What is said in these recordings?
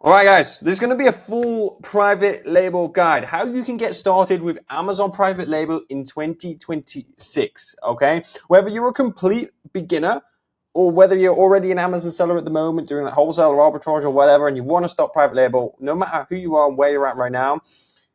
All right, guys, this is going to be a full private label guide. How you can get started with Amazon private label in 2026, okay? Whether you're a complete beginner or whether you're already an Amazon seller at the moment doing like wholesale or arbitrage or whatever, and you want to start private label, no matter who you are and where you're at right now,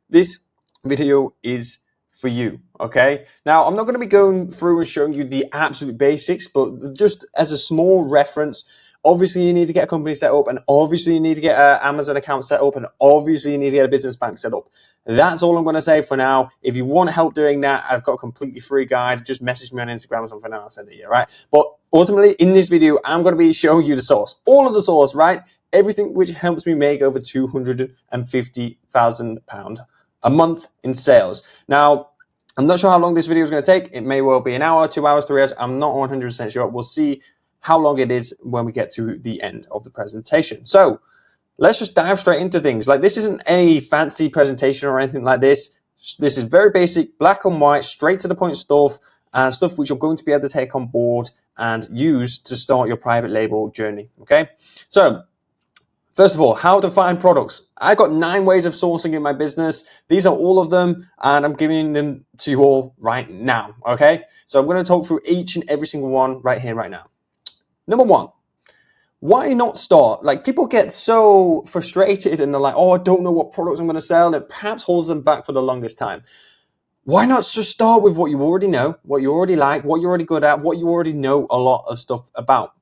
this video is for you, okay? Now, I'm not going to be going through and showing you the absolute basics, but just as a small reference, obviously you need to get a company set up, and obviously you need to get an Amazon account set up, and obviously you need to get a business bank set up. That's all I'm going to say for now. If you want help doing that, I've got a completely free guide. Just message me on Instagram or something and I'll send it to you, right? But ultimately, in this video, I'm going to be showing you the source, all of the source, right? Everything which helps me make over £250,000 a month in sales. Now, I'm not sure how long this video is going to take. It may well be an hour, 2 hours, 3 hours. I'm not 100% sure. We'll see how long it is when we get to the end of the presentation. So let's just dive straight into things. Like, this isn't any fancy presentation or anything like this. This is very basic, black and white, straight to the point stuff, and stuff which you're going to be able to take on board and use to start your private label journey, okay? So first of all, how to find products. I've got 9 ways of sourcing in my business. These are all of them, and I'm giving them to you all right now, okay? So I'm going to talk through each and every single one right here, right now. Number 1, why not start? Like, people get so frustrated and they're like, oh, I don't know what products I'm going to sell, and it perhaps holds them back for the longest time. Why not just start with what you already know, what you already like, what you're already good at, what you already know a lot of stuff about?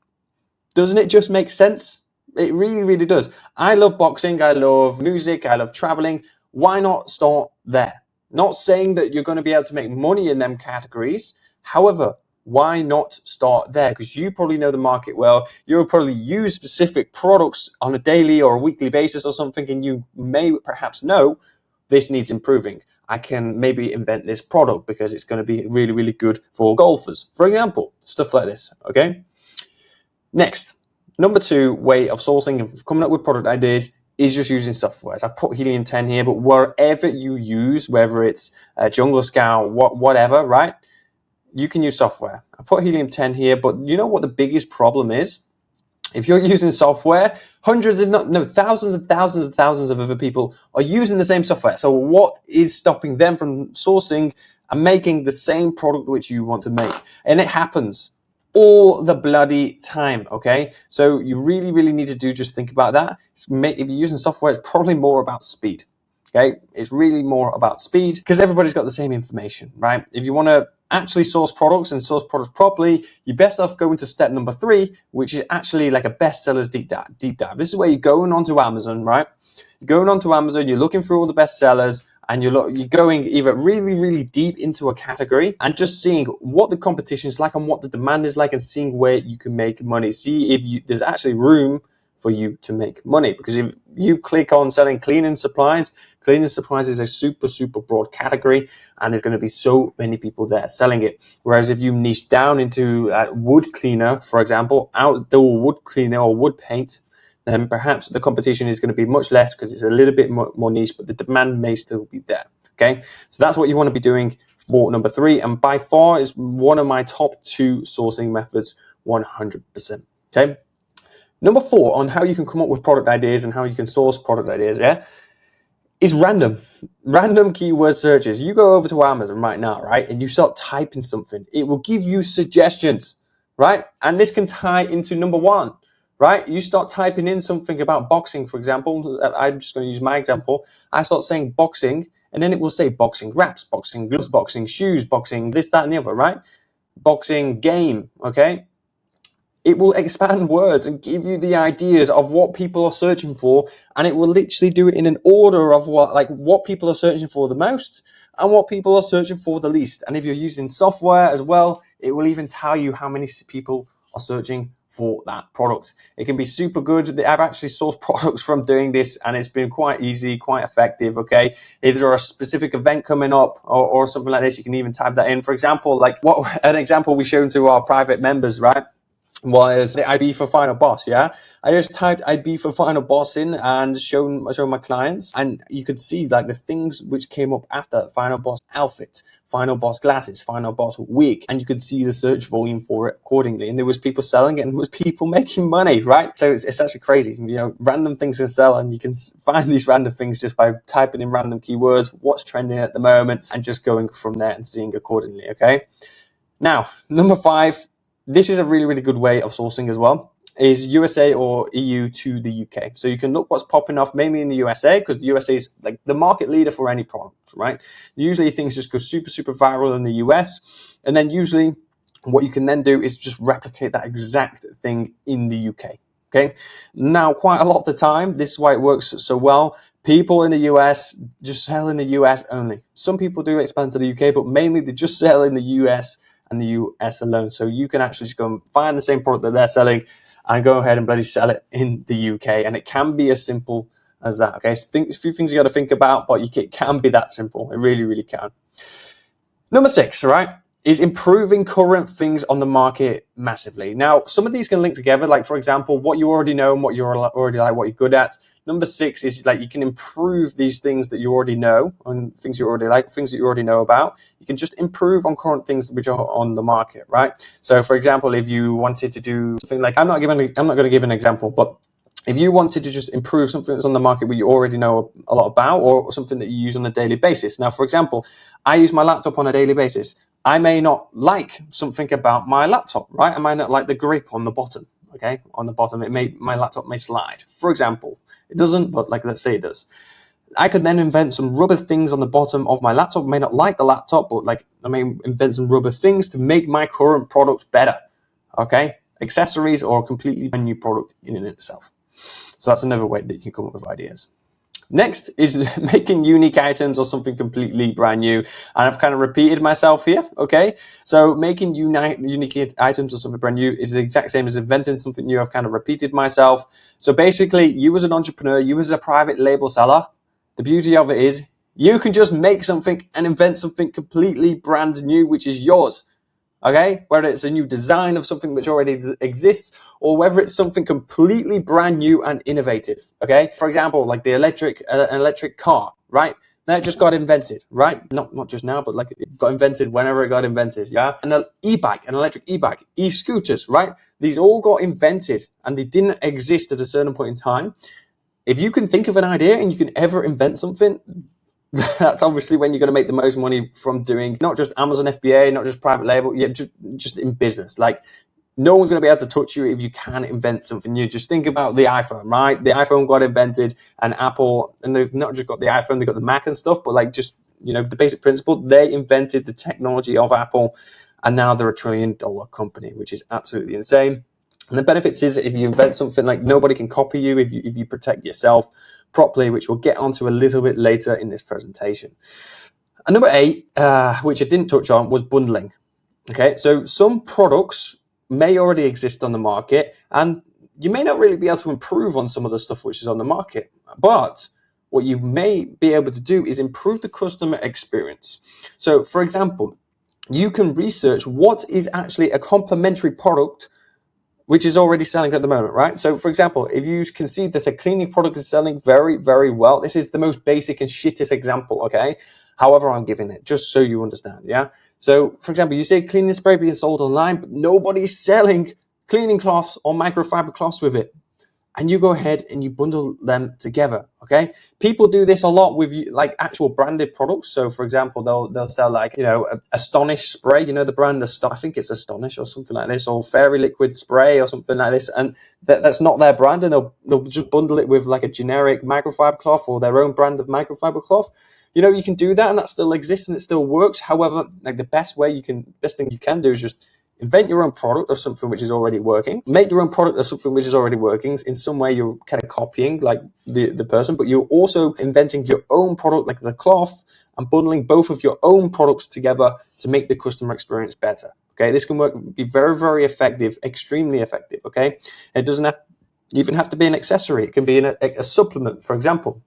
Doesn't it just make sense? It really, really does. I love boxing. I love music. I love traveling. Why not start there? Not saying that you're going to be able to make money in them categories. However, why not start there? Because you probably know the market well. You'll probably use specific products on a daily or a weekly basis or something, and you may perhaps know this needs improving. I can maybe invent this product because it's going to be really, really good for golfers, for example. Stuff like this, okay? Next. Number 2 way of sourcing and coming up with product ideas is just using software. So I put Helium 10 here, but wherever you use, whether it's Jungle Scout, whatever, right? You can use software. I put Helium 10 here, but you know what the biggest problem is? If you're using software, hundreds, if not thousands and thousands and thousands of other people are using the same software. So what is stopping them from sourcing and making the same product which you want to make? And it happens all the bloody time, okay? So you really, really need to just think about that. If you're using software, it's probably more about speed, okay? It's really more about speed because everybody's got the same information, right? If you want to actually source products and source products properly, you're best off going to step number 3, which is actually like a bestsellers deep dive. This is where you're going onto Amazon, right? You're going onto Amazon, you're looking through all the bestsellers, and you're going either really, really deep into a category and just seeing what the competition is like and what the demand is like and seeing where you can make money. See if there's actually room for you to make money. Because if you click on selling cleaning supplies is a super, super broad category, and there's going to be so many people there selling it. Whereas if you niche down into wood cleaner, for example, outdoor wood cleaner or wood paint, then perhaps the competition is going to be much less because it's a little bit more niche, but the demand may still be there, okay? So that's what you want to be doing for number 3, and by far is one of my top 2 sourcing methods, 100%, okay? Number 4 on how you can come up with product ideas and how you can source product ideas, yeah, is random keyword searches. You go over to Amazon right now, right, and you start typing something. It will give you suggestions, right? And this can tie into number 1. Right? You start typing in something about boxing, for example. I'm just going to use my example. I start saying boxing, and then it will say boxing wraps, boxing gloves, boxing shoes, boxing this, that, and the other, right? Boxing game, okay? It will expand words and give you the ideas of what people are searching for, and it will literally do it in an order of what people are searching for the most and what people are searching for the least. And if you're using software as well, it will even tell you how many people are searching for that product. It can be super good. I've actually sourced products from doing this, and it's been quite easy, quite effective, okay? If there's a specific event coming up or something like this, you can even type that in. For example, like an example we showed to our private members, right? was IB for Final Boss. Yeah, I just typed IB for Final Boss in and shown my clients, and you could see like the things which came up after: Final Boss outfit, Final Boss glasses, Final Boss wig, and you could see the search volume for it accordingly. And there was people selling it, and there was people making money, right? So it's actually crazy. You know, random things can sell, and you can find these random things just by typing in random keywords, what's trending at the moment, and just going from there and seeing accordingly. Okay. Now, number 5. This is a really, really good way of sourcing as well, is USA or EU to the UK. So you can look what's popping off mainly in the USA, because the USA is like the market leader for any product, right? Usually things just go super, super viral in the US. And then usually what you can then do is just replicate that exact thing in the UK. Okay. Now, quite a lot of the time, this is why it works so well. People in the US just sell in the US only. Some people do expand to the UK, but mainly they just sell in the US and the US alone. So you can actually just go and find the same product that they're selling and go ahead and bloody sell it in the UK. And it can be as simple as that. Okay, so a few things you got to think about, but it can be that simple. It really, really can. Number 6, right, is improving current things on the market massively. Now, some of these can link together. Like, for example, what you already know and what you're already like, what you're good at. Number 6 is like you can improve these things that you already know and things you already like, things that you already know about. You can just improve on current things which are on the market, right? So, for example, if you wanted to do something like, I'm not going to give an example, but if you wanted to just improve something that's on the market where you already know a lot about, or something that you use on a daily basis. Now, for example, I use my laptop on a daily basis. I may not like something about my laptop, right? I might not like the grip on the bottom. Okay, on the bottom, my laptop may slide. For example, it doesn't, but like let's say it does. I could then invent some rubber things on the bottom of my laptop. I may not like the laptop, but like I may invent some rubber things to make my current product better. Okay, accessories or a completely brand new product in and itself. So that's another way that you can come up with ideas. Next is making unique items or something completely brand new. And I've kind of repeated myself here, okay? So making unique items or something brand new is the exact same as inventing something new. I've kind of repeated myself. So basically, you as an entrepreneur, you as a private label seller, the beauty of it is you can just make something and invent something completely brand new, which is yours. Okay, whether it's a new design of something which already exists, or whether it's something completely brand new and innovative. Okay, for example, like the electric car, right? That just got invented, right? Not just now, but like it got invented whenever it got invented. Yeah, and an e-bike, an electric e-bike, e-scooters, right? These all got invented, and they didn't exist at a certain point in time. If you can think of an idea and you can ever invent something, that's obviously when you're going to make the most money from doing not just Amazon FBA, not just private label, yeah, just in business. Like no one's going to be able to touch you if you can invent something new. Just think about the iPhone, right? The iPhone got invented, and Apple, and they've not just got the iPhone, they've got the Mac and stuff, but like just, you know, the basic principle, they invented the technology of Apple, and now they're $1 trillion company, which is absolutely insane. And the benefits is if you invent something, like nobody can copy you if you protect yourself properly, which we'll get onto a little bit later in this presentation. And number 8, which I didn't touch on, was bundling. Okay, so some products may already exist on the market, and you may not really be able to improve on some of the stuff which is on the market. But what you may be able to do is improve the customer experience. So, for example, you can research what is actually a complementary product which is already selling at the moment, right? So, for example, if you can see that a cleaning product is selling very, very well, this is the most basic and shittest example, okay? However, I'm giving it, just so you understand, yeah? So, for example, you see cleaning spray being sold online, but nobody's selling cleaning cloths or microfiber cloths with it. And you go ahead and you bundle them together, okay? People do this a lot with like actual branded products. So, for example, they'll sell like, you know, Astonish spray, you know, the brand, I think it's Astonish or something like this, or Fairy Liquid spray or something like this. And that's not their brand, and they'll just bundle it with like a generic microfiber cloth or their own brand of microfiber cloth. You know, you can do that, and that still exists and it still works. However, like the best thing you can do is just invent your own product of something which is already working. Make your own product of something which is already working. In some way, you're kind of copying like the person, but you're also inventing your own product, like the cloth, and bundling both of your own products together to make the customer experience better. Okay, this can be very, very effective, extremely effective. Okay, it doesn't even have to be an accessory. It can be a supplement, for example.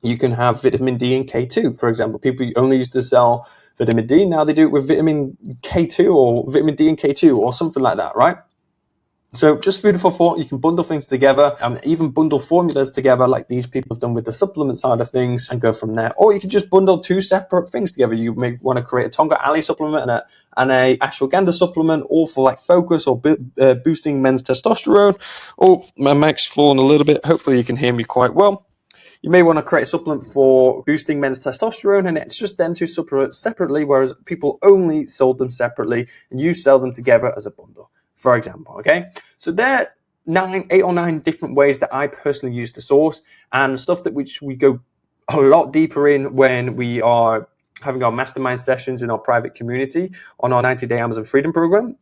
You can have vitamin D and K2, for example. People only used to sell vitamin D, now they do it with vitamin K2 or vitamin D and K2 or something like that, right? So just food for thought. You can bundle things together and even bundle formulas together like these people have done with the supplement side of things and go from there. Or you can just bundle two separate things together. You may want to create a Tonga Ali supplement and a ashwagandha supplement, all for like focus or boosting men's testosterone. Oh, my mic's fallen a little bit. Hopefully you can hear me quite well. You may want to create a supplement for boosting men's testosterone, and it's just them two supplements separately, whereas people only sold them separately, and you sell them together as a bundle, for example, okay? So there are 8 or 9 different ways that I personally use to source, and stuff that which we go a lot deeper in when we are having our mastermind sessions in our private community on our 90-day Amazon Freedom Program.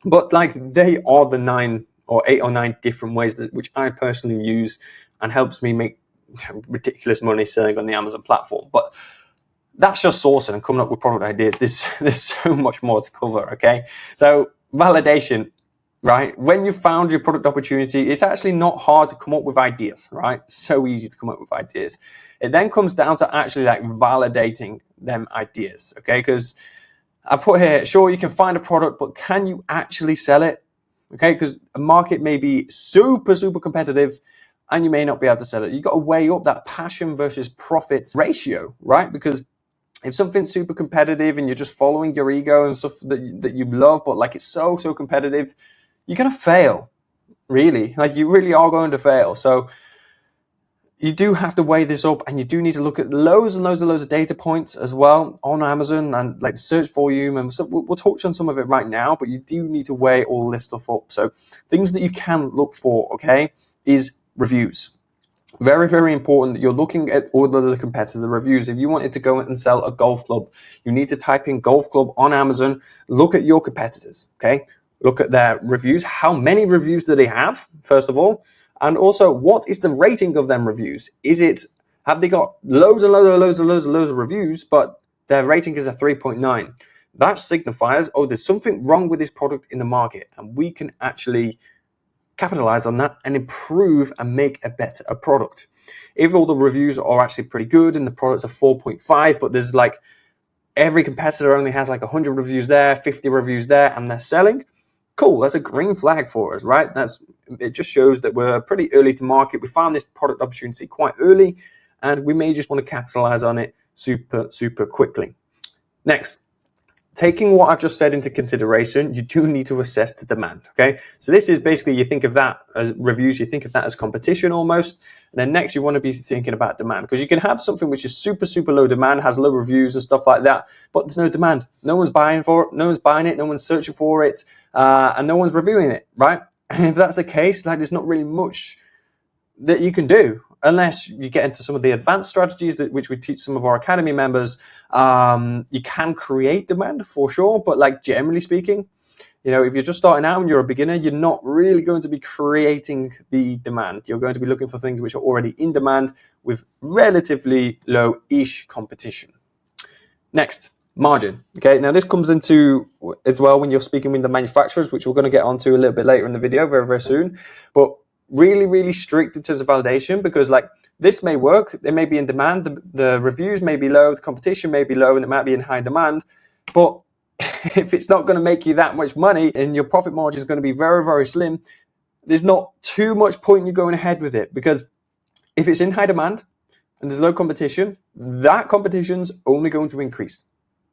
But like they are the 9 or 8 or 9 different ways that which I personally use and helps me make ridiculous money selling on the Amazon platform. But that's just sourcing and coming up with product ideas. There's so much more to cover, okay? So validation, right? When you found your product opportunity, it's actually not hard to come up with ideas, right? So easy to come up with ideas. It then comes down to actually like validating them ideas, okay? Because I put here, sure, you can find a product, but can you actually sell it? Okay, because a market may be super, super competitive and you may not be able to sell it. You've got to weigh up that passion versus profits ratio, right? Because if something's super competitive and you're just following your ego and stuff that you love, but like it's so competitive, you're going to fail, really. Like you really are going to fail. So you do have to weigh this up, and you do need to look at loads and loads of data points as well on Amazon and like search volume. And so we'll touch on some of it right now, but you do need to weigh all this stuff up. So things that you can look for, okay, is reviews. Very, very important that you're looking at all of the competitor reviews. If you wanted to go and sell a golf club, you need to type in golf club on Amazon, look at your competitors, okay? Look at their reviews. How many reviews do they have, first of all? And also, what is the rating of them reviews? Have they got loads of reviews, but their rating is a 3.9? That signifies, oh, there's something wrong with this product in the market, and we can actually capitalize on that and improve and make a better product. If all the reviews are actually pretty good and the products are 4.5, but there's like every competitor only has like 100 reviews there, 50 reviews there, and they're selling, cool, that's a green flag for us, right? It just shows that we're pretty early to market. We found this product opportunity quite early, and we may just want to capitalize on it super quickly. Next, taking what I've just said into consideration, you do need to assess the demand, okay? So this is basically, you think of that as reviews, you think of that as competition almost. And then next, you want to be thinking about demand, because you can have something which is super low demand, has low reviews and stuff like that, but there's no demand. No one's buying for it, no one's buying it, no one's searching for it, and no one's reviewing it, right? And if that's the case, like there's not really much that you can do unless you get into some of the advanced strategies which we teach some of our academy members. You can create demand for sure, but like generally speaking, if you're just starting out and you're a beginner, you're not really going to be creating the demand. You're going to be looking for things which are already in demand with relatively low-ish competition. Next, margin. Okay, now this comes into as well when you're speaking with the manufacturers, which we're going to get onto a little bit later in the video, very soon. But really strict in terms of validation, because like this may work, they may be in demand, the reviews may be low, the competition may be low, and it might be in high demand, but if it's not going to make you that much money and your profit margin is going to be very slim, there's not too much point in you going ahead with it. Because if it's in high demand and there's low competition, that competition's only going to increase,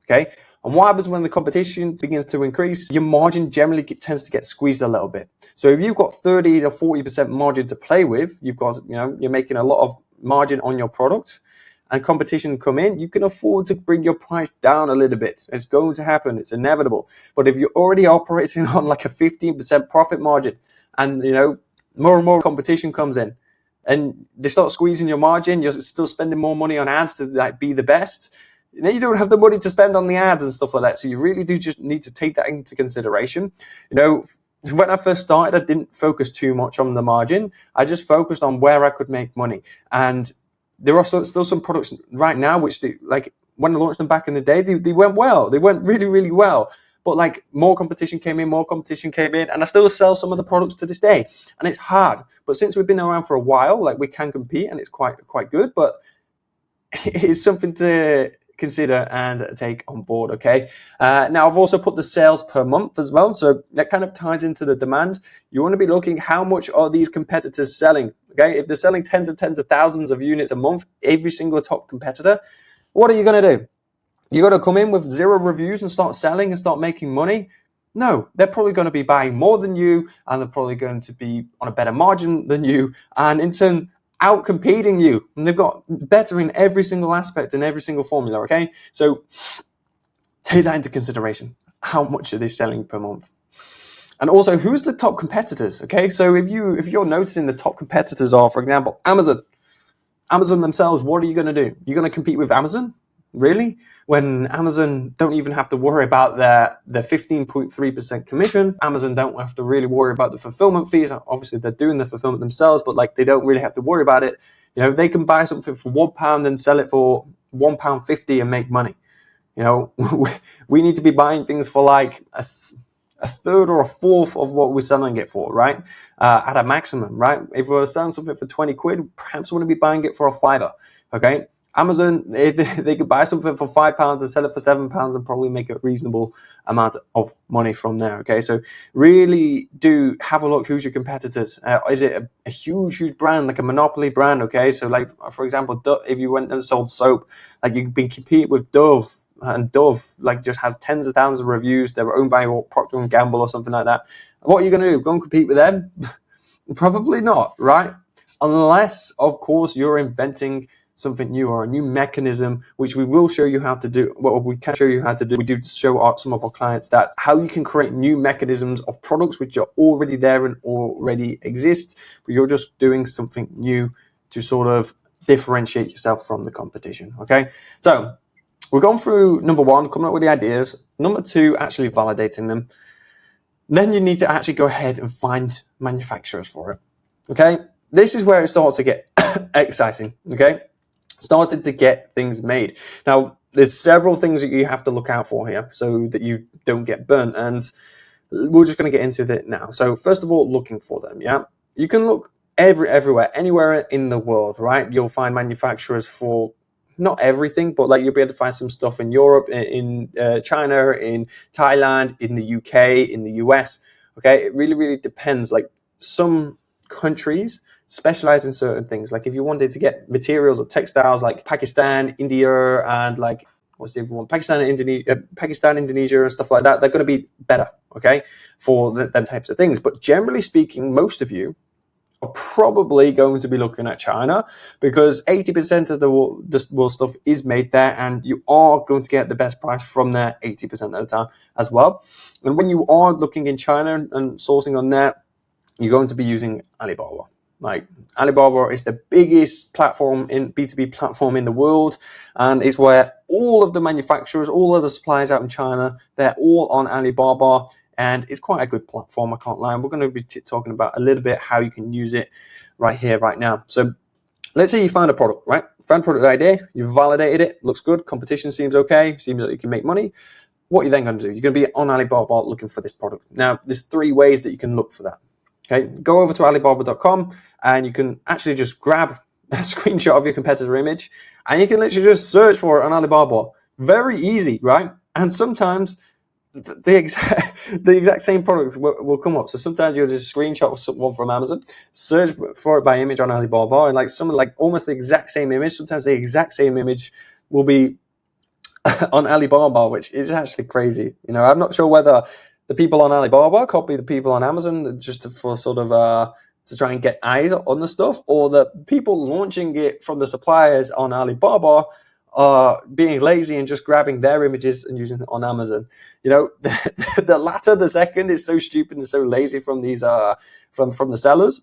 okay? And what happens when the competition begins to increase? Your margin generally tends to get squeezed a little bit. So if you've got 30 to 40% margin to play with, you're making a lot of margin on your product, and competition come in, you can afford to bring your price down a little bit. It's going to happen. It's inevitable. But if you're already operating on like a 15% profit margin, and more and more competition comes in, and they start squeezing your margin, you're still spending more money on ads to like be the best. Then you don't have the money to spend on the ads and stuff like that. So you really do just need to take that into consideration. When I first started, I didn't focus too much on the margin. I just focused on where I could make money. And there are still some products right now which when I launched them back in the day, they went well. They went really well. But like more competition came in, and I still sell some of the products to this day. And it's hard. But since we've been around for a while, like we can compete, and it's quite good. But it's something to consider and take on board. Okay. Now I've also put the sales per month as well, so that kind of ties into the demand. You want to be looking how much are these competitors selling. Okay, if they're selling tens of thousands of units a month, every single top competitor, what are you going to do? You're going to come in with 0 reviews and start selling and start making money? No, they're probably going to be buying more than you, and they're probably going to be on a better margin than you, and in turn out competing you. And they've got better in every single aspect and every single formula. Okay, so take that into consideration. How much are they selling per month? And also, who's the top competitors? Okay, so if you're noticing the top competitors are, for example, Amazon themselves, what are you going to do? You're going to compete with Amazon? Really? When Amazon don't even have to worry about their 15.3% commission, Amazon don't have to really worry about the fulfillment fees. Obviously, they're doing the fulfillment themselves, but like they don't really have to worry about it. You know, they can buy something for £1 and sell it for £1.50 and make money. You know, we need to be buying things for like a third or a fourth of what we're selling it for, right? At a maximum, right? If we're selling something for 20 quid, perhaps we want to be buying it for a £5. Okay. Amazon, if they could buy something for £5 and sell it for £7 and probably make a reasonable amount of money from there. Okay, so really do have a look. Who's your competitors? Is it a huge brand, like a monopoly brand? Okay, so like for example, if you went and sold soap, like you've been competing with Dove, and Dove like just had tens of thousands of reviews. They were owned by Procter & Gamble or something like that. What are you going to do? Go and compete with them? Probably not, right? Unless, of course, you're inventing something new or a new mechanism, which we will show you how to do. Well, we can show you how to do. We do show some of our clients that how you can create new mechanisms of products which are already there and already exist, but you're just doing something new to sort of differentiate yourself from the competition. Okay, so we've gone through number 1, coming up with the ideas. Number 2, actually validating them. Then you need to actually go ahead and find manufacturers for it. Okay, this is where it starts to get exciting. Okay, started to get things made. Now, there's several things that you have to look out for here so that you don't get burnt, and we're just going to get into it now. So first of all, looking for them. Yeah, you can look everywhere, anywhere in the world, right? You'll find manufacturers for not everything, but like you'll be able to find some stuff in Europe, in China, in Thailand, in the UK, in the US. Okay, it really depends. Like some countries specialize in certain things. Like if you wanted to get materials or textiles, like Pakistan, India, and like what's the other one? Pakistan, Indonesia, and stuff like that. They're going to be better, okay, for them types of things. But generally speaking, most of you are probably going to be looking at China because 80% of the world stuff is made there, and you are going to get the best price from there 80% of the time as well. And when you are looking in China and sourcing on there, you're going to be using Alibaba. Like Alibaba is the biggest platform in B2B platform in the world, and it's where all of the manufacturers, all of the suppliers out in China, they're all on Alibaba. And it's quite a good platform, I can't lie. And we're going to be talking about a little bit how you can use it right here, right now. So let's say you found a product, right? Found product idea, you've validated it, looks good, competition seems okay, seems like you can make money. What are you then going to do? You're going to be on Alibaba looking for this product. Now, there's 3 ways that you can look for that. Okay, go over to Alibaba.com and you can actually just grab a screenshot of your competitor image and you can literally just search for it on Alibaba. Very easy, right? And sometimes the exact same products will come up. So sometimes you'll just screenshot one from Amazon, search for it by image on Alibaba, and like some like almost the exact same image. Sometimes the exact same image will be on Alibaba, which is actually crazy. You know, I'm not sure whether the people on Alibaba copy the people on Amazon just for sort of to try and get eyes on the stuff, or the people launching it from the suppliers on Alibaba are being lazy and just grabbing their images and using it on Amazon. You know, the latter, the second, is so stupid and so lazy from these from the sellers,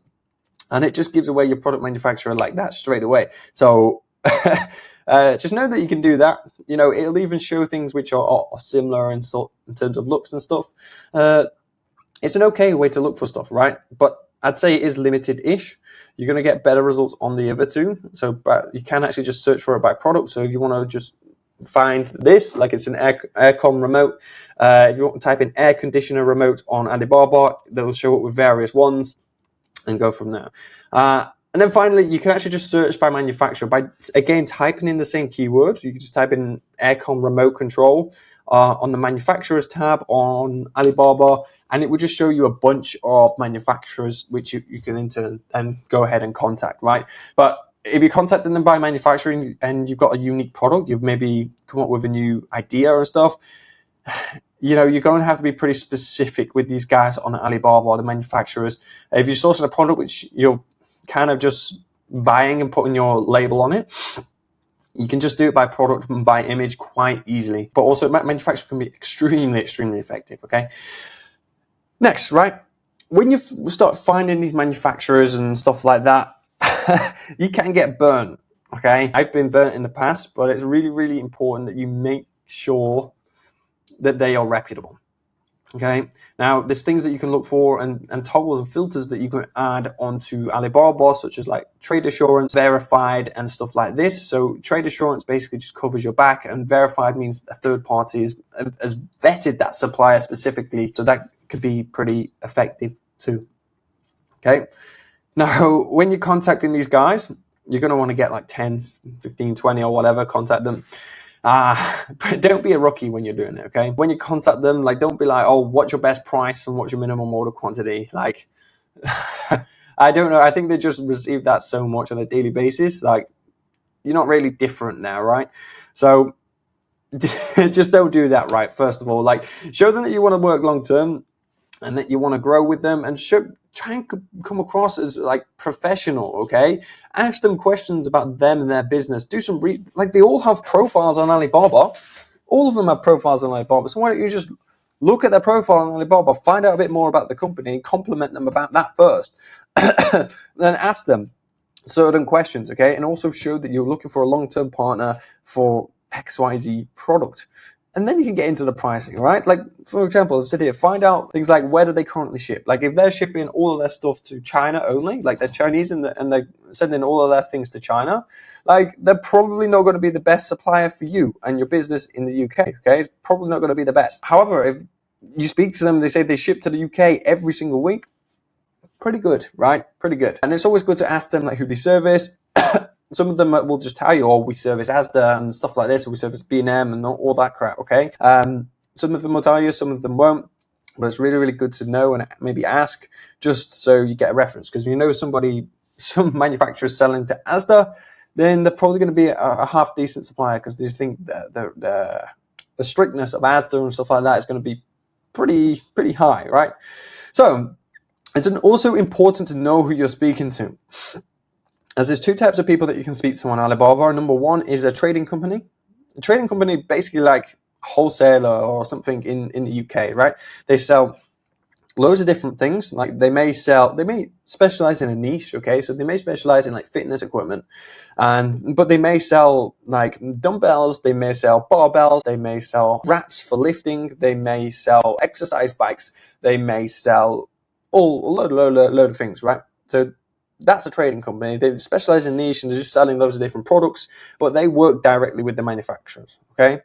and it just gives away your product manufacturer like that straight away. So just know that you can do that. You know, it'll even show things which are similar in terms of looks and stuff. It's an okay way to look for stuff, right? But I'd say it is limited-ish. You're going to get better results on the other 2. So you can actually just search for it by product. So if you want to just find this, like it's an aircon remote, if you want to type in air conditioner remote on Alibaba, they'll show up with various ones and go from there. And then finally, you can actually just search by manufacturer by, again, typing in the same keywords. You can just type in Aircom remote control on the manufacturers tab on Alibaba, and it would just show you a bunch of manufacturers which you can enter and go ahead and contact, right? But if you're contacting them by manufacturing and you've got a unique product, you've maybe come up with a new idea or stuff, you're going to have to be pretty specific with these guys on Alibaba or the manufacturers. If you're sourcing a product which you're kind of just buying and putting your label on it, you can just do it by product and by image quite easily. But also manufacturing can be extremely, extremely effective, okay? Next, right? When you start finding these manufacturers and stuff like that, you can get burnt, okay? I've been burnt in the past, but it's really, really important that you make sure that they are reputable, okay? Now, there's things that you can look for and toggles and filters that you can add onto Alibaba, such as like trade assurance, verified, and stuff like this. So trade assurance basically just covers your back, and verified means a third party has vetted that supplier specifically. So that could be pretty effective too, okay? Now, when you're contacting these guys, you're going to want to get like 10, 15, 20 or whatever, contact them. Don't be a rookie when you're doing it, okay? When you contact them, like, don't be like, oh, what's your best price and what's your minimum order quantity? Like, I don't know. I think they just receive that so much on a daily basis. Like, you're not really different now, right? So just don't do that, right? First of all, like, show them that you want to work long term and that you want to grow with them, and try and come across as like professional, okay? Ask them questions about them and their business. Do some like, they all have profiles on Alibaba. All of them have profiles on Alibaba. So why don't you just look at their profile on Alibaba, find out a bit more about the company, and compliment them about that first. Then ask them certain questions, okay? And also show that you're looking for a long-term partner for XYZ product. And then you can get into the pricing, right? Like, for example, I've said here, find out things like, where do they currently ship? Like, if they're shipping all of their stuff to China only, like they're Chinese and they're sending all of their things to China, like, they're probably not going to be the best supplier for you and your business in the UK, okay? It's probably not going to be the best. However, if you speak to them, they say they ship to the UK every single week, pretty good, right? Pretty good. And it's always good to ask them, like, who they service. Some of them will just tell you, oh, we service Asda and stuff like this, or we service B&M and all that crap, okay? Some of them will tell you, some of them won't, but it's really, really good to know and maybe ask, just so you get a reference. Because you know some manufacturers selling to Asda, then they're probably going to be a half decent supplier, because they think the strictness of Asda and stuff like that is going to be pretty high, right? So it's also important to know who you're speaking to, as there's two types of people that you can speak to on Alibaba. Number one is a trading company. A trading company, basically like wholesaler or something in the UK, right? They sell loads of different things. Like, they may specialize in a niche, okay? So they may specialize in like fitness equipment, but they may sell like dumbbells, they may sell barbells, they may sell wraps for lifting, they may sell exercise bikes, they may sell a load of things, right? So that's a trading company. They specialize in niche and they're just selling loads of different products, but they work directly with the manufacturers, okay?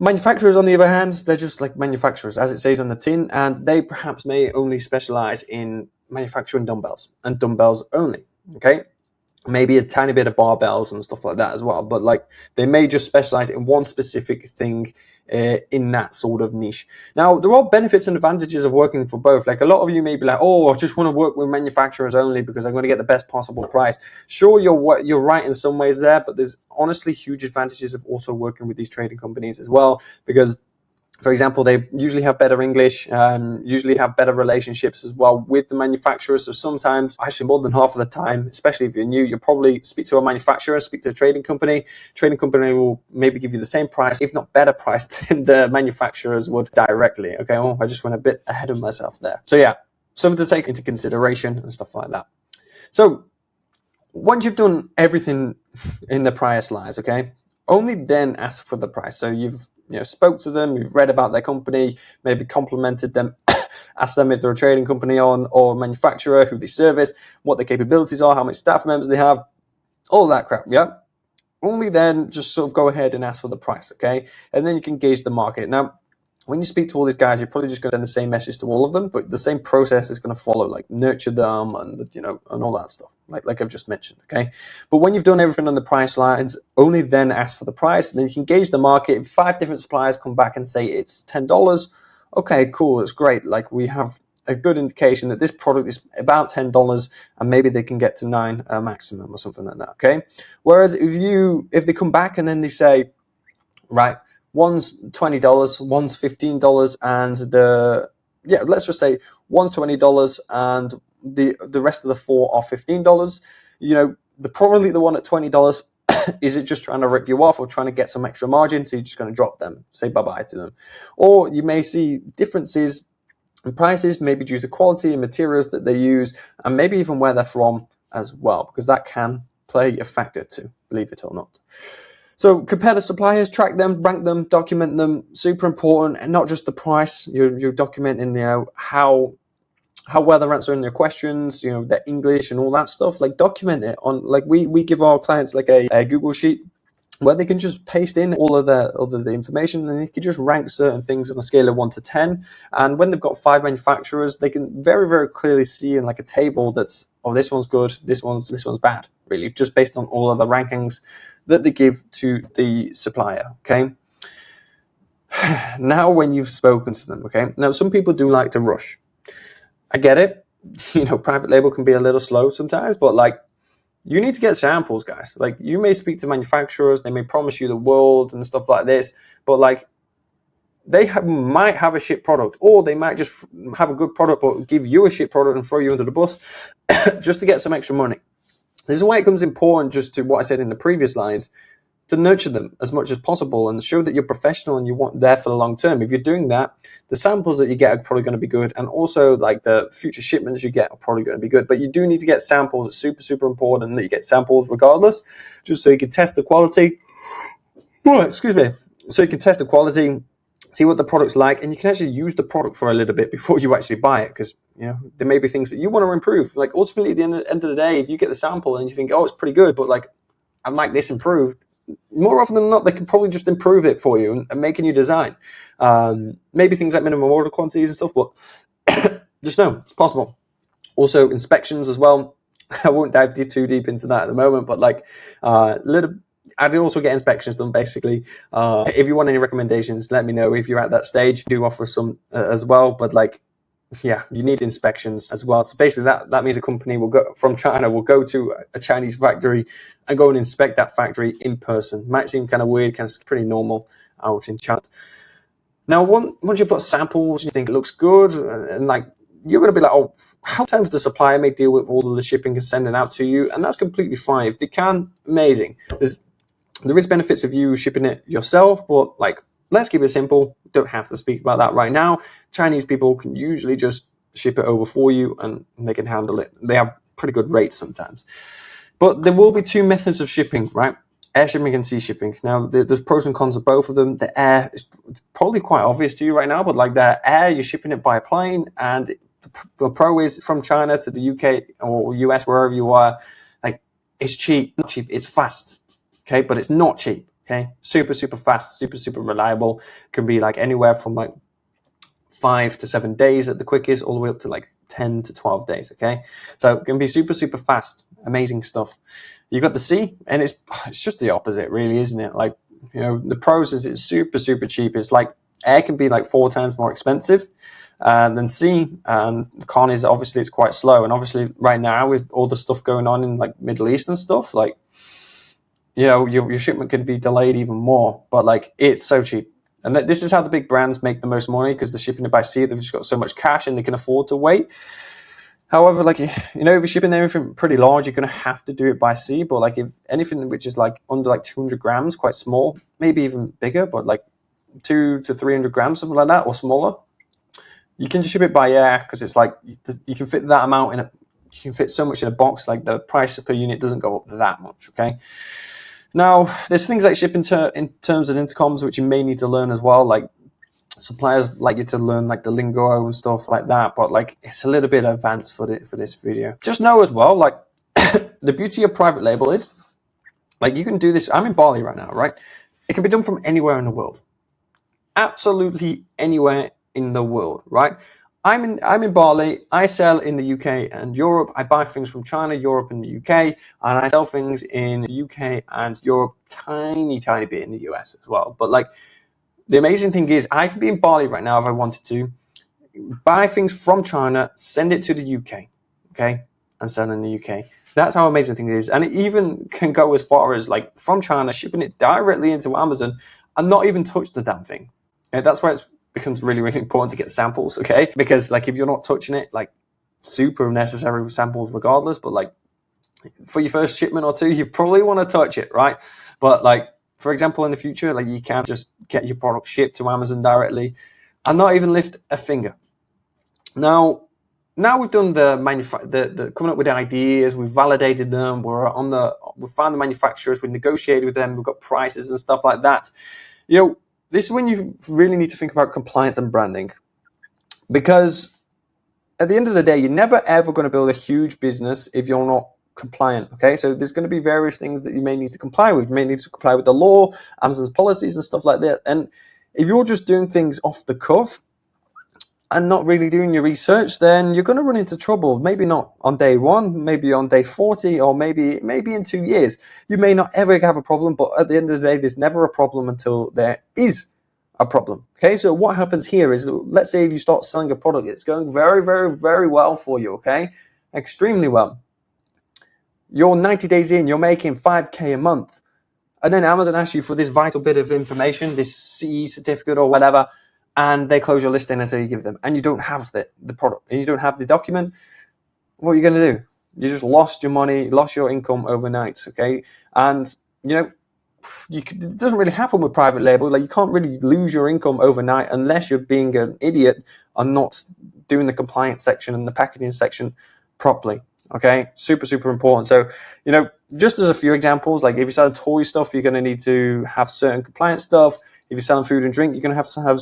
Manufacturers, on the other hand, they're just like manufacturers, as it says on the tin, and they perhaps may only specialize in manufacturing dumbbells and dumbbells only, okay? Maybe a tiny bit of barbells and stuff like that as well, but like, they may just specialize in one specific thing in that sort of niche. Now, there are benefits and advantages of working for both. Like, a lot of you may be like, oh, I just want to work with manufacturers only because I'm going to get the best possible price. Sure, you're right in some ways there, but there's honestly huge advantages of also working with these trading companies as well, because, for example, they usually have better English, usually have better relationships as well with the manufacturers. So sometimes, actually more than half of the time, especially if you're new, you'll probably speak to a manufacturer, speak to a trading company. Trading company will maybe give you the same price, if not better price, than the manufacturers would directly. Okay, well, I just went a bit ahead of myself there. So yeah, something to take into consideration and stuff like that. So once you've done everything in the prior slides, okay, only then ask for the price. So you've spoke to them, you've read about their company, maybe complimented them, ask them if they're a trading company or manufacturer, who they service, what their capabilities are, how many staff members they have, all that crap, yeah? Only then just sort of go ahead and ask for the price, okay? And then you can gauge the market. Now, when you speak to all these guys, you're probably just going to send the same message to all of them, but the same process is going to follow, like nurture them and, you know, and all that stuff, like I've just mentioned, okay? But when you've done everything on the price lines, only then ask for the price, and then you can gauge the market. If 5 different suppliers come back and say it's $10, okay, cool, it's great. Like, we have a good indication that this product is about $10 and maybe they can get to 9 maximum or something like that, okay? Whereas if they come back and then they say, right, one's $20, one's $15, and let's just say one's $20 and the rest of the 4 are $15. You know, probably the one at $20 is it just trying to rip you off or trying to get some extra margin, so you're just going to drop them, say bye-bye to them. Or you may see differences in prices, maybe due to quality and materials that they use, and maybe even where they're from as well, because that can play a factor too, believe it or not. So compare the suppliers, track them, rank them, document them. Super important, and not just the price. You're documenting, you know, how well they're answering their questions, you know, their English and all that stuff. Like, document it on, like, we give our clients like a Google sheet where they can just paste in all of the information, and they can just rank certain things on a scale of 1 to 10. And when they've got 5 manufacturers, they can very, very clearly see in like a table that's, oh, this one's good, this one's bad, really, just based on all of the rankings that they give to the supplier, okay? Now, when you've spoken to them, okay? Now, some people do like to rush. I get it. You know, private label can be a little slow sometimes, but like, you need to get samples, guys. Like, you may speak to manufacturers, they may promise you the world and stuff like this, but like, they might have a shit product, or they might just have a good product but give you a shit product and throw you under the bus just to get some extra money. This is why it becomes important, just to what I said in the previous lines, to nurture them as much as possible and show that you're professional and you want there for the long term. If you're doing that, the samples that you get are probably going to be good, and also like the future shipments you get are probably going to be good. But you do need to get samples. It's super, super important that you get samples regardless, just so you can test the quality. Oh, excuse me. So you can test the quality, see what the product's like, and you can actually use the product for a little bit before you actually buy it, because, you know, there may be things that you want to improve. Like, ultimately, at the end of the day, if you get the sample and you think, oh, it's pretty good, but like, I'd like this improved, more often than not, they can probably just improve it for you and make a new design. Maybe things like minimum order quantities and stuff, but just know it's possible. Also, inspections as well. I won't dive too deep into that at the moment, but like, I do also get inspections done, basically. If you want any recommendations, let me know. If you're at that stage, I do offer some as well, but like, yeah, you need inspections as well. So basically that means a company will go from China, will go to a Chinese factory and go and inspect that factory in person. Might seem kind of weird, kind of pretty normal out in China. Now, once you've got samples, you think it looks good, and like, you're going to be like, oh, how times the supplier may deal with all of the shipping and sending out to you, and that's completely fine. If they can, amazing. There is benefits of you shipping it yourself, but like, let's keep it simple. Don't have to speak about that right now. Chinese people can usually just ship it over for you, and they can handle it. They have pretty good rates sometimes. But there will be 2 methods of shipping, right? Air shipping and sea shipping. Now, there's pros and cons of both of them. The air is probably quite obvious to you right now, but like, the air, you're shipping it by plane, and the pro is from China to the UK or US, wherever you are. Like, it's cheap. Not cheap, it's fast. Okay, but it's not cheap. Okay, super, super fast, super, super reliable. Can be like anywhere from like 5 to 7 days at the quickest, all the way up to like 10 to 12 days. Okay, so it can be super, super fast. Amazing stuff. You got the sea, and it's just the opposite, really, isn't it? Like, you know, the pros is it's super, super cheap. It's like air can be like 4 times more expensive than sea, and the con is obviously it's quite slow. And obviously right now, with all the stuff going on in like Middle East and stuff, like, you know, your shipment could be delayed even more, but like, it's so cheap. And this is how the big brands make the most money, because they're shipping it by sea. They've just got so much cash and they can afford to wait. However, like, you know, if you're shipping anything pretty large, you're going to have to do it by sea. But like, if anything which is like under like 200 grams, quite small, maybe even bigger, but like 200 to 300 grams, something like that, or smaller, you can just ship it by air, because it's like, you can fit that amount in you can fit so much in a box, like the price per unit doesn't go up that much, okay? Now, there's things like shipping in terms of intercoms, which you may need to learn as well. Like, suppliers like you to learn like the lingo and stuff like that, but like, it's a little bit advanced for this video. Just know as well, like, the beauty of private label is, like, you can do this. I'm in Bali right now, right? It can be done from anywhere in the world. absolutely anywhere in the world, right? I'm in Bali. I sell in the UK and Europe. I buy things from China, Europe, and the UK, and I sell things in the UK and Europe, tiny bit in the US as well. But like, the amazing thing is, I could be in Bali right now if I wanted to, buy things from China, send it to the UK, okay, and sell in the UK. That's how amazing thing it is. And it even can go as far as like from China, shipping it directly into Amazon and not even touch the damn thing. And that's why it becomes really, really important to get samples, okay? Because like if you're not touching it, like super necessary samples regardless, but like for your first shipment or two, you probably want to touch it, right? But like, for example, in the future, like you can't just get your product shipped to Amazon directly and not even lift a finger. Now we've done the coming up with the ideas, we've validated them, we've found the manufacturers, we've negotiated with them, we've got prices and stuff like that. You know, this is when you really need to think about compliance and branding, because at the end of the day, you're never ever going to build a huge business if you're not compliant. Okay, so there's going to be various things that you may need to comply with. You may need to comply with the law, Amazon's policies, and stuff like that. And if you're just doing things off the cuff and not really doing your research, then you're going to run into trouble. Maybe not on day 1, maybe on day 40, or maybe in 2 years. You may not ever have a problem, but at the end of the day, there's never a problem until there is a problem. Okay, so what happens here is, let's say if you start selling a product, it's going very, very, very well for you, okay? Extremely well. You're 90 days in, you're making 5K a month. And then Amazon asks you for this vital bit of information, this CE certificate or whatever, and they close your listing until you give them, and you don't have the product, and you don't have the document. What are you going to do? You just lost your money, lost your income overnight, okay? And, you know, it doesn't really happen with private label. Like, you can't really lose your income overnight unless you're being an idiot and not doing the compliance section and the packaging section properly, okay? Super, super important. So, you know, just as a few examples, like if you're selling toy stuff, you're going to need to have certain compliance stuff. If you're selling food and drink, you're going to have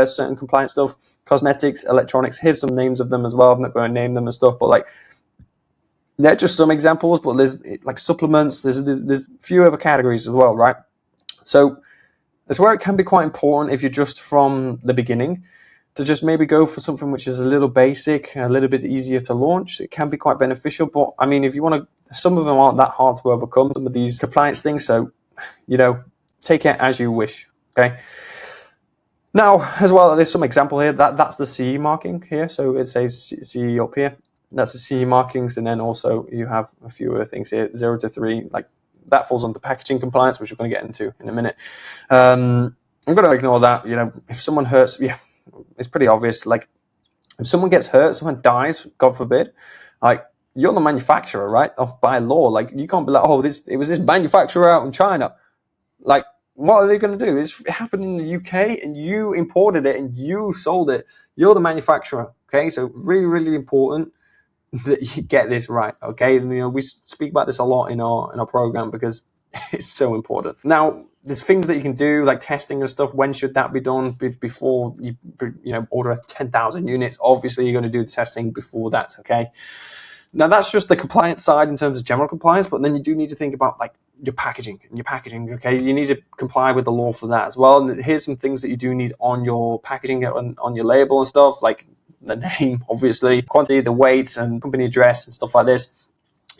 certain compliance stuff. Cosmetics, electronics, here's some names of them as well. I'm not going to name them and stuff, but like, they're just some examples, but there's like supplements, there's a few other categories as well, right? So that's where it can be quite important if you're just from the beginning to just maybe go for something which is a little basic, a little bit easier to launch. It can be quite beneficial, but I mean, if you want to, some of them aren't that hard to overcome, some of these compliance things, so, you know, take it as you wish. Okay. Now, as well, there's some example here. That's the CE marking here. So it says CE up here. That's the CE markings, and then also you have a few other things here, 0 to 3. Like that falls under packaging compliance, which we're going to get into in a minute. I'm going to ignore that. You know, if someone hurts, yeah, it's pretty obvious. Like if someone gets hurt, someone dies, God forbid, like you're the manufacturer, right? By law, like you can't be like, oh, it was this manufacturer out in China, like. What are they going to do? It happened in the UK and you imported it and you sold it. You're the manufacturer. Okay, so really, really important that you get this right. Okay, and, you know, we speak about this a lot in our program because it's so important. Now, there's things that you can do like testing and stuff. When should that be done? Before you order 10,000 units. Obviously, you're going to do the testing before that. Okay. Now that's just the compliance side in terms of general compliance, but then you do need to think about like your packaging. Okay, you need to comply with the law for that as well. And here's some things that you do need on your packaging, on your label and stuff, like the name, obviously, quantity, the weight, and company address and stuff like this.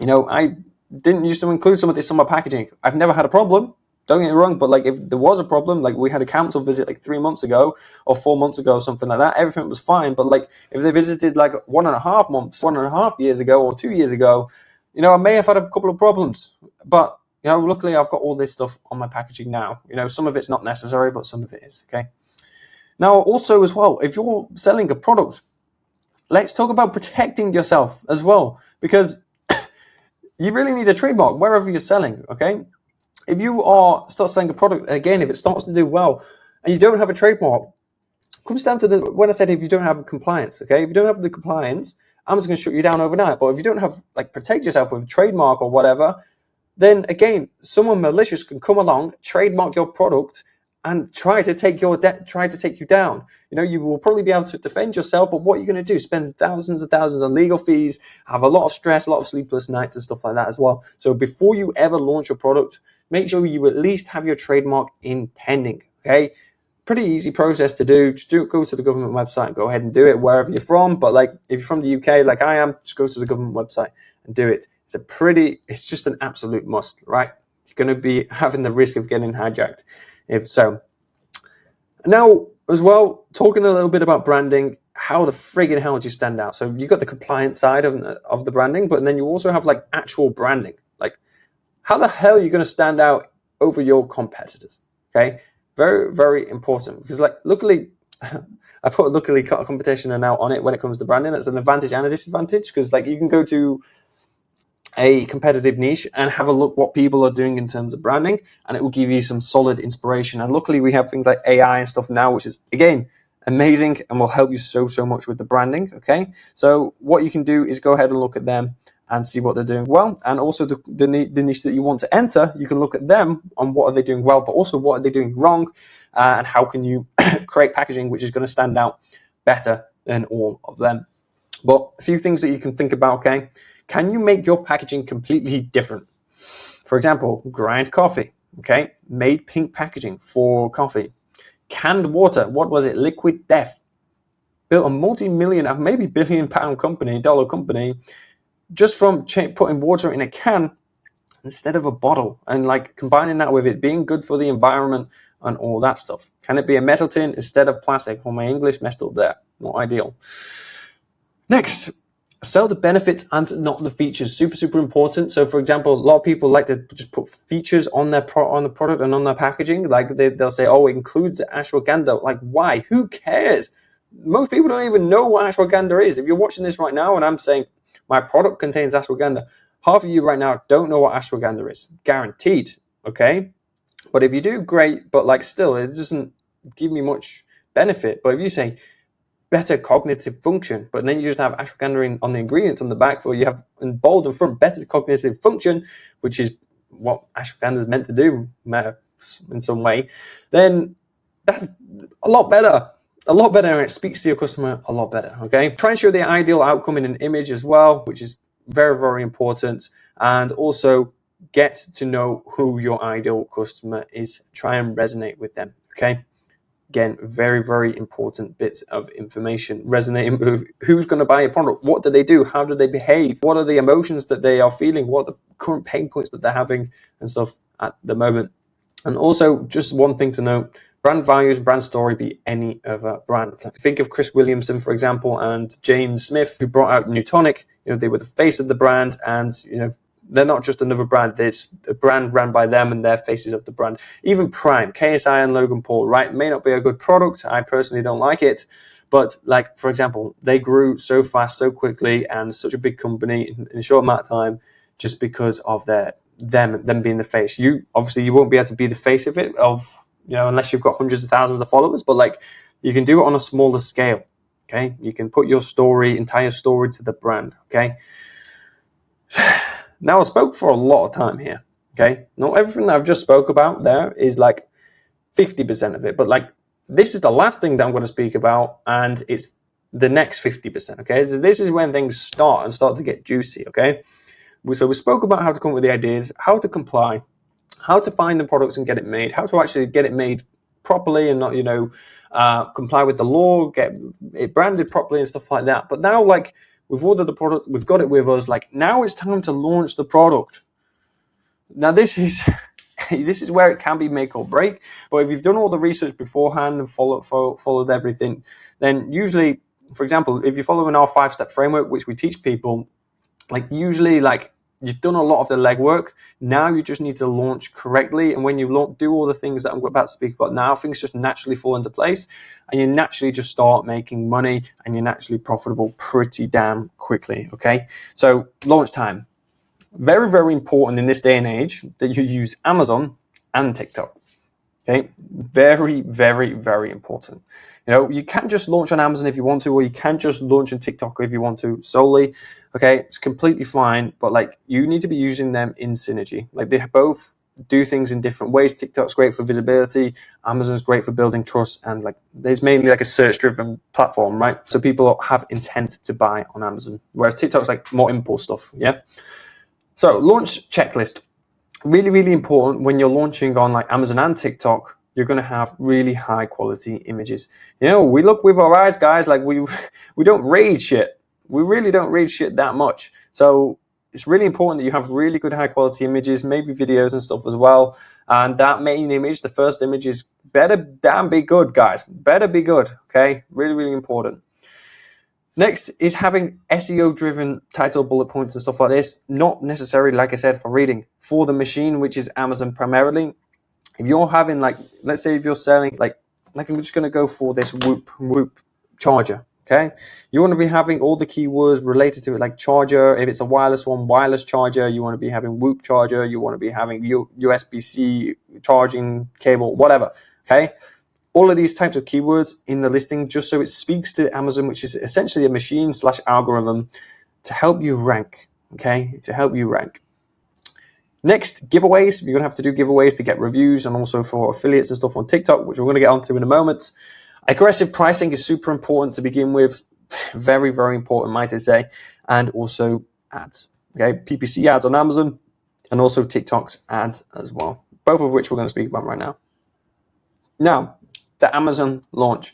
You know, I didn't used to include some of this on my packaging. I've never had a problem. Don't get me wrong, but like if there was a problem, like we had a council visit like 3 months ago or 4 months ago or something like that, everything was fine. But like if they visited like 1.5 months, 1.5 years ago or 2 years ago, you know, I may have had a couple of problems. But, you know, luckily I've got all this stuff on my packaging now. You know, some of it's not necessary, but some of it is, okay? Now, also as well, if you're selling a product, let's talk about protecting yourself as well, because you really need a trademark wherever you're selling, okay? If you start selling a product, again, if it starts to do well and you don't have a trademark, it comes down to when I said if you don't have compliance, okay? If you don't have the compliance, Amazon's going to shut you down overnight. But if you don't have, like, protect yourself with a trademark or whatever, then again, someone malicious can come along, trademark your product, and try to take you down. You know, you will probably be able to defend yourself, but what are you going to do? Spend thousands and thousands on legal fees, have a lot of stress, a lot of sleepless nights and stuff like that as well. So before you ever launch your product, make sure you at least have your trademark in pending, okay? pretty easy process to do. Just go to the government website, go ahead and do it wherever you're from. But like if you're from the UK, like I am, just go to the government website and do it. It's just an absolute must, right? You're going to be having the risk of getting hijacked if so. Now, as well, talking a little bit about branding, how the friggin' hell do you stand out? So you got the compliance side of the branding, but then you also have like actual branding. Like, how the hell are you going to stand out over your competitors? Okay, very, very important, because like luckily, I put luckily competition now on it when it comes to branding. That's an advantage and a disadvantage, because like you can go to a competitive niche and have a look what people are doing in terms of branding, and it will give you some solid inspiration. And luckily we have things like AI and stuff now, which is again amazing and will help you so much with the branding. Okay, so what you can do is go ahead and look at them and see what they're doing well, and also the niche that you want to enter, you can look at them on what are they doing well, but also what are they doing wrong, and how can you create packaging which is going to stand out better than all of them. But a few things that you can think about. Okay, can you make your packaging completely different? For example, grind coffee, okay? Made pink packaging for coffee. Canned water, what was it? Liquid Death. Built a multi-million, maybe billion-pound company, dollar company, just from putting water in a can instead of a bottle, and like combining that with it being good for the environment and all that stuff. Can it be a metal tin instead of plastic? Well, my English messed up there. Not ideal. Next, sell the benefits and not the features. Super important. So for example, a lot of people like to just put features on their on the product and on their packaging. Like they'll say, oh, it includes the ashwagandha. Like, why? Who cares? Most people don't even know what ashwagandha is. If you're watching this right now and I'm saying my product contains ashwagandha, half of you right now don't know what ashwagandha is. Guaranteed. Okay, but if you do, great. But like still, it doesn't give me much benefit. But if you say better cognitive function, but then you just have ashwagandha on the ingredients on the back, or you have in bold and front better cognitive function, which is what ashwagandha is meant to do in some way, then that's a lot better, and it speaks to your customer a lot better. Okay, try and show the ideal outcome in an image as well, which is very important, and also get to know who your ideal customer is. Try and resonate with them. Okay, again, very important bits of information. Resonating with who's going to buy a product, what do they do, how do they behave, what are the emotions that they are feeling, what are the current pain points that they're having and stuff at the moment. And also, just one thing to note, brand values, brand story be any other brand. Think of Chris Williamson, for example, and James Smith, who brought out Newtonic. They were the face of the brand, and they're not just another brand. There's a brand ran by them and their faces of the brand. Even Prime, KSI and Logan Paul, right? May not be a good product. I personally don't like it. But like, for example, they grew so fast, so quickly, and such a big company in a short amount of time just because of them being the face. You won't be able to be the face of it, unless you've got hundreds of thousands of followers, but like you can do it on a smaller scale. Okay. You can put your entire story to the brand. Okay. Now, I spoke for a lot of time here, okay? Not everything that I've just spoke about there is like 50% of it, but like this is the last thing that I'm going to speak about, and it's the next 50%, okay? So this is when things start to get juicy, okay? So we spoke about how to come up with the ideas, how to comply, how to find the products and get it made, how to actually get it made properly and not, comply with the law, get it branded properly and stuff like that. But now, like, we've ordered the product, we've got it with us, like now it's time to launch the product. Now this is where it can be make or break, but if you've done all the research beforehand and followed everything, then usually, for example, if you're following our 5-step framework, which we teach people, like usually like you've done a lot of the legwork, now you just need to launch correctly, and when you do all the things that I'm about to speak about now, things just naturally fall into place, and you naturally just start making money, and you're naturally profitable pretty damn quickly, okay? So launch time. Very important in this day and age that you use Amazon and TikTok, okay? Very important. You can just launch on Amazon if you want to, or you can just launch on TikTok if you want to solely. Okay, it's completely fine, but like you need to be using them in synergy. Like they both do things in different ways. TikTok's great for visibility, Amazon's great for building trust, and like there's mainly like a search-driven platform, right? So people have intent to buy on Amazon, whereas TikTok's like more impulse stuff, yeah? So launch checklist. Really important when you're launching on like Amazon and TikTok. you're going to have really high quality images. You know, we look with our eyes, guys, like we don't read shit. We really don't read shit that much. So it's really important that you have really good high quality images, maybe videos and stuff as well. And that main image, the first image, is better damn be good, guys. Better be good, okay? Really, really important. Next is having SEO driven title, bullet points and stuff like this. Not necessarily, like I said, for reading. For the machine, which is Amazon primarily. If you're having, like, let's say if you're selling, like I'm just going to go for this Whoop charger, okay? You want to be having all the keywords related to it, like charger. If it's a wireless one, wireless charger. You want to be having Whoop charger. You want to be having USB-C charging cable, whatever, okay? All of these types of keywords in the listing, just so it speaks to Amazon, which is essentially a machine / algorithm to help you rank, okay? To help you rank. Next, giveaways. You're going to have to do giveaways to get reviews and also for affiliates and stuff on TikTok, which we're going to get onto in a moment. Aggressive pricing is super important to begin with. Very, very important, might I say. And also ads, okay? PPC ads on Amazon and also TikTok's ads as well, both of which we're going to speak about right now. Now, the Amazon launch.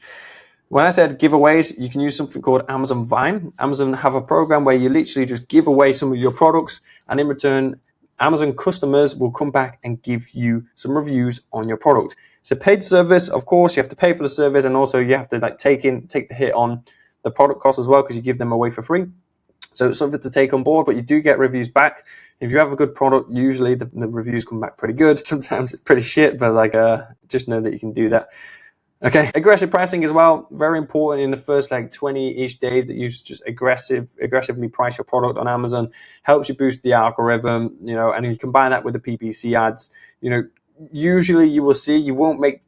When I said giveaways, you can use something called Amazon Vine. Amazon have a program where you literally just give away some of your products, and in return, Amazon customers will come back and give you some reviews on your product. It's a paid service, of course. You have to pay for the service, and also you have to like take the hit on the product cost as well because you give them away for free. So it's something to take on board, but you do get reviews back. If you have a good product, usually the reviews come back pretty good. Sometimes it's pretty shit, but like just know that you can do that. Okay, aggressive pricing as well, very important in the first like 20-ish days that you just aggressively price your product on Amazon. Helps you boost the algorithm, you know, and you combine that with the PPC ads. You know, usually you will see you won't make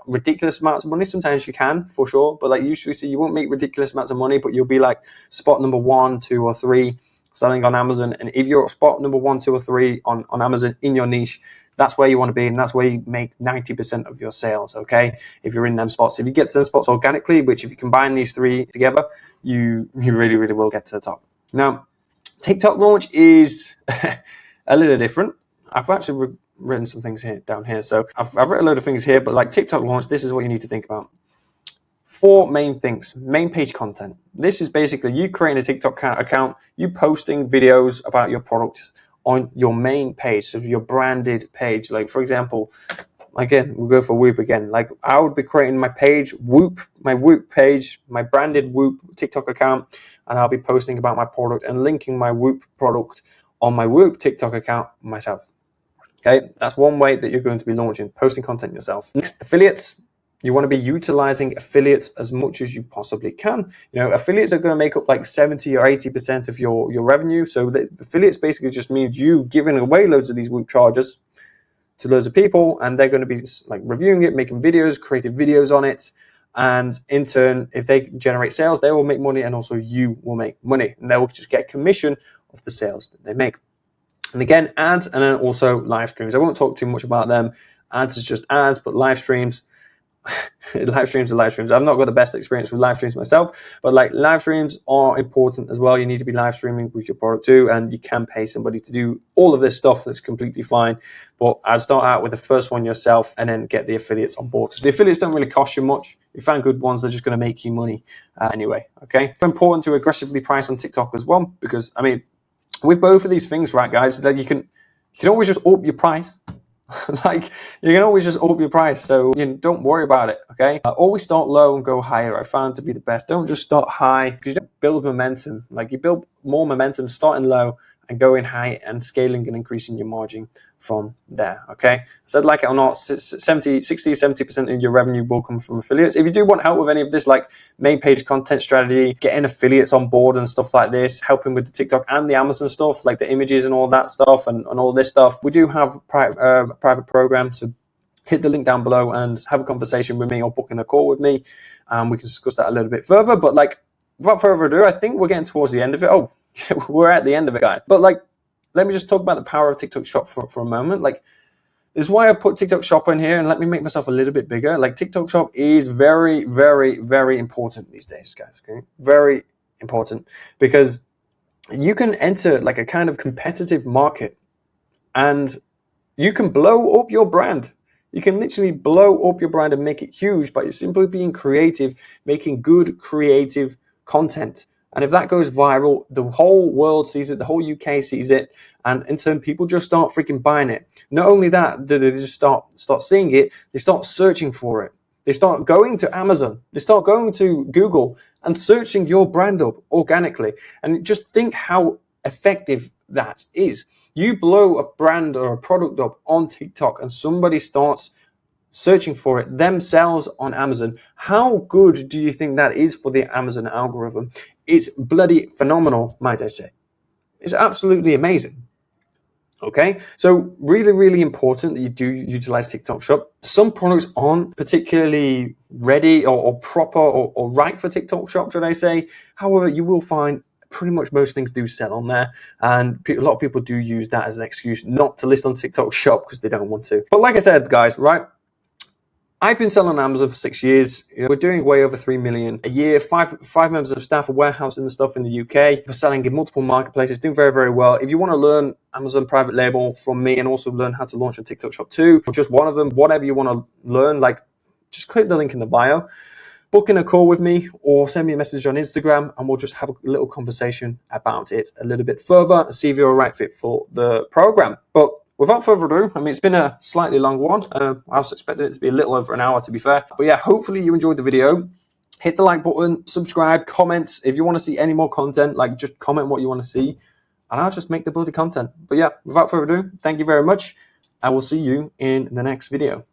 ridiculous amounts of money. Sometimes you can, for sure, but like usually see you won't make ridiculous amounts of money, but you'll be like spot number 1, 2, or 3 selling on Amazon. And if you're spot number 1, 2, or 3 on Amazon in your niche, that's where you want to be, and that's where you make 90% of your sales, okay? If you're in them spots. If you get to them spots organically, which if you combine these 3 together, you really, really will get to the top. Now, TikTok launch is a little different. I've actually written some things down here. So I've written a load of things here, but like TikTok launch, this is what you need to think about. 4 main things. Main page content. This is basically you creating a TikTok account, you posting videos about your product on your main page, so your branded page. Like for example, again, we'll go for Whoop again. Like I would be creating my page, my Whoop page, my branded Whoop TikTok account, and I'll be posting about my product and linking my Whoop product on my Whoop TikTok account myself. Okay, that's one way that you're going to be launching, posting content yourself. Next, affiliates. You want to be utilizing affiliates as much as you possibly can. You know, affiliates are going to make up like 70 or 80% of your revenue. So the affiliates basically just means you giving away loads of these Whoop chargers to loads of people, and they're going to be like reviewing it, making videos, creating videos on it. And in turn, if they generate sales, they will make money, and also you will make money, and they will just get commission of the sales that they make. And again, ads, and then also live streams. I won't talk too much about them. Ads is just ads, but live streams, live streams are live streams. I've not got the best experience with live streams myself, but like live streams are important as well. You need to be live streaming with your product too, and you can pay somebody to do all of this stuff. That's completely fine. But I'd start out with the first one yourself and then get the affiliates on board, because the affiliates don't really cost you much. If you find good ones, they're just going to make you money anyway. Okay, it's important to aggressively price on TikTok as well, because I mean, with both of these things, right, guys, that you can always just up your price. Like you can always just up your price, so you know, don't worry about it. Okay, always start low and go higher. I found to be the best. Don't just start high, because you don't build momentum. Like you build more momentum starting low and going high and scaling and increasing your margin from there. Okay, so like it or not, 70% of your revenue will come from affiliates. If you do want help with any of this, like main page content strategy, getting affiliates on board and stuff like this, helping with the TikTok and the Amazon stuff, like the images and all that stuff and all this stuff, we do have a private program. So hit the link down below and have a conversation with me or book in a call with me. We can discuss that a little bit further. But like without further ado, I think we're getting towards the end of it. Oh, we're at the end of it, guys. But like, let me just talk about the power of TikTok Shop for a moment. Like, this is why I've put TikTok Shop in here, and let me make myself a little bit bigger. Like, TikTok Shop is very, very, very important these days, guys. Okay, very important, because you can enter like a kind of competitive market, and you can blow up your brand. You can literally blow up your brand and make it huge by simply being creative, making good creative content. And if that goes viral, the whole world sees it, the whole UK sees it, and in turn, people just start freaking buying it. Not only that, they just start seeing it, they start searching for it. They start going to Amazon, they start going to Google and searching your brand up organically. And just think how effective that is. You blow a brand or a product up on TikTok and somebody starts searching for it themselves on Amazon. How good do you think that is for the Amazon algorithm? It's bloody phenomenal, might I say. It's absolutely amazing. Okay, so really, really important that you do utilize TikTok Shop. Some products aren't particularly ready or proper or right for TikTok Shop, should I say. However, you will find pretty much most things do sell on there, and a lot of people do use that as an excuse not to list on TikTok Shop because they don't want to. But like I said, guys, right, I've been selling on Amazon for 6 years. We're doing way over 3 million a year. Five members of staff are warehousing the stuff in the UK. We're selling in multiple marketplaces, doing very, very well. If you want to learn Amazon private label from me and also learn how to launch a TikTok Shop too, or just one of them, whatever you want to learn, like just click the link in the bio, book in a call with me, or send me a message on Instagram, and we'll just have a little conversation about it a little bit further and see if you're a right fit for the program. But without further ado, I mean, it's been a slightly long one. I was expecting it to be a little over an hour, to be fair. But yeah, hopefully you enjoyed the video. Hit the like button, subscribe, comment. If you want to see any more content, like just comment what you want to see, and I'll just make the bloody content. But yeah, without further ado, thank you very much. I will see you in the next video.